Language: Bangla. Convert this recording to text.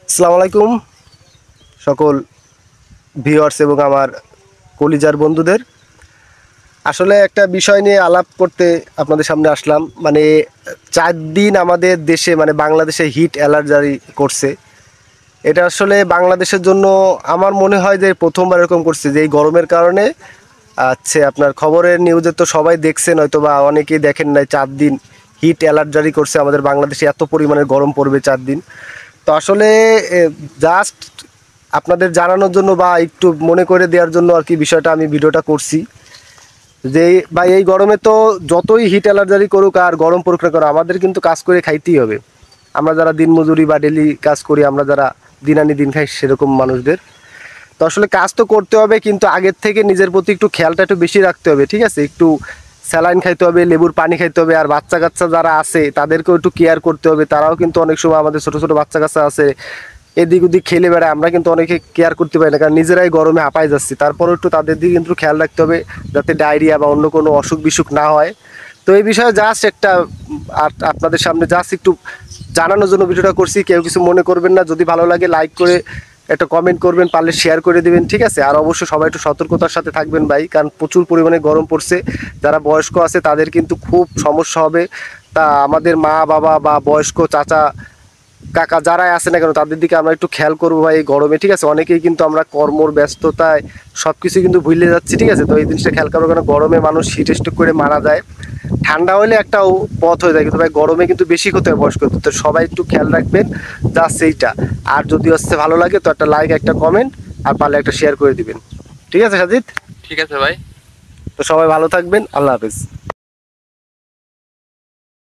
আসসালামু আলাইকুম সকল ভিউয়ার্স এবং আমার কলিজার বন্ধুদের। আসলে একটা বিষয় নিয়ে আলাপ করতে আপনাদের সামনে আসলাম। মানে 4 দিন আমাদের দেশে মানে বাংলাদেশে হিট অ্যালার্ট জারি করছে। এটা আসলে বাংলাদেশের জন্য আমার মনে হয় যে প্রথমবার এরকম করছে, যে এই গরমের কারণে। আপনার খবরের নিউজে তো সবাই দেখছেন, হয়তো বা অনেকেই দেখেন নাই। 4 দিন হিট অ্যালার্ট জারি করছে আমাদের বাংলাদেশে, এত পরিমাণে গরম পড়বে 4 দিন। তো আসলে জাস্ট আপনাদের জানানোর জন্য বা একটু মনে করে দেওয়ার জন্য আর কি বিষয়টা আমি ভিডিওটা করছি। যে ভাই এই গরমে তো যতই হিট অ্যালার্জি করুক আর গরম পড়ুক না করো, আমাদের কিন্তু কাজ করে খাইতেই হবে। আমরা যারা দিনমজুরি বা ডেলি কাজ করি, আমরা যারা দিন আনি দিন খাই, সেরকম মানুষদের তো আসলে কাজ তো করতে হবে, কিন্তু আগের থেকে নিজের প্রতি একটু খেয়ালটা একটু বেশি রাখতে হবে। ঠিক আছে, একটু স্যালাইন খাইতে হবে, লেবুর পানি খাইতে হবে। আর বাচ্চা কাচ্চা যারা আছে তাদেরকেও একটু কেয়ার করতে হবে। তারাও কিন্তু অনেক সময়, আমাদের ছোটো ছোটো বাচ্চা কাচ্চা আছে, এদিক ওদিক খেলে বেড়ায়, আমরা কিন্তু অনেকে কেয়ার করতে পারি না, কারণ নিজেরাই গরমে হাঁপাই যাচ্ছি। তারপরেও একটু তাদের দিকে কিন্তু খেয়াল রাখতে হবে, যাতে ডায়রিয়া বা অন্য কোনো অসুখ বিসুখ না হয়। তো এই বিষয়ে জাস্ট একটা আপনাদের সামনে জাস্ট একটু জানানোর জন্য ভিডিওটা করছি। কেউ কিছু মনে করবেন না। যদি ভালো লাগে লাইক করে একটা কমেন্ট করবেন, পারলে শেয়ার করে দিবেন। ঠিক আছে, আর অবশ্যই সবাই একটু সতর্কতার সাথে থাকবেন ভাই, কারণ প্রচুর পরিমাণে গরম পড়ছে। যারা বয়স্ক আছে তাদের কিন্তু খুব সমস্যা হবে। তা আমাদের মা বাবা বা বয়স্ক চাচা কাকা যারাই আছে না কেন, তাদের দিকে আমরা একটু খেয়াল করবো ভাই এই গরমে। ঠিক আছে, অনেকেই কিন্তু আমরা কর্মর ব্যস্ততায় সব কিছু কিন্তু ভুলে যাচ্ছি। ঠিক আছে, তো এই জিনিসটা খেয়াল করবো, কারণ গরমে মানুষ হিট স্ট্রোক করে মারা যায়। ঠান্ডা হলে একটা পথ হয়ে যায়, কিন্তু ভাই গরমে কিন্তু বেশি ক্ষতি হয় বয়স্ক। তো সবাই একটু খেয়াল রাখবেন, যা সেইটা। আর যদি ভালো লাগে তো একটা লাইক, একটা কমেন্ট, আর পারলে একটা শেয়ার করে দিবেন। ঠিক আছে সাজিদ? ঠিক আছে ভাই। তো সবাই ভালো থাকবেন, আল্লাহ হাফেজ।